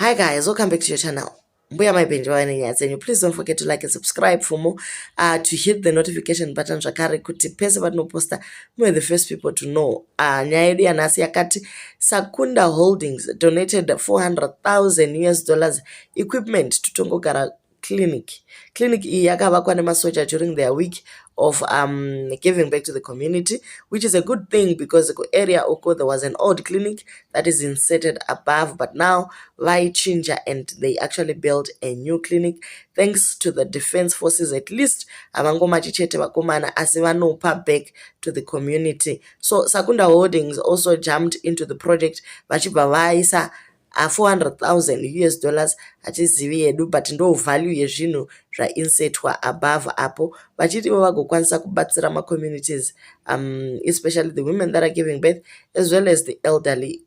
Hi guys, welcome back to your channel. Mbuya maipenjwani and please don't forget to like and subscribe for more, to hit the notification button zvakare kuti pese patinoposta muwe the first people to know. Nyaya yedu yanhasi yakati Sakunda Holdings donated $400,000 equipment to Tongogara clinic. Clinic iyi yakavakwa nemasoja during their week of giving back to the community, which is a good thing because the area uko there was an old clinic that is inserted above, but now vaichinja and they actually built a new clinic thanks to the defense forces. At least avangomachi chete vakomana asi vanopa back to the community. So Sakunda Holdings also jumped into the project vachibva vaisa $400,000 hatizivi yedu, but ndo value yezvinhu zvainsetwa above apo vachiti vagokwanisa kubatsira communities, especially the women that are giving birth as well as the elderly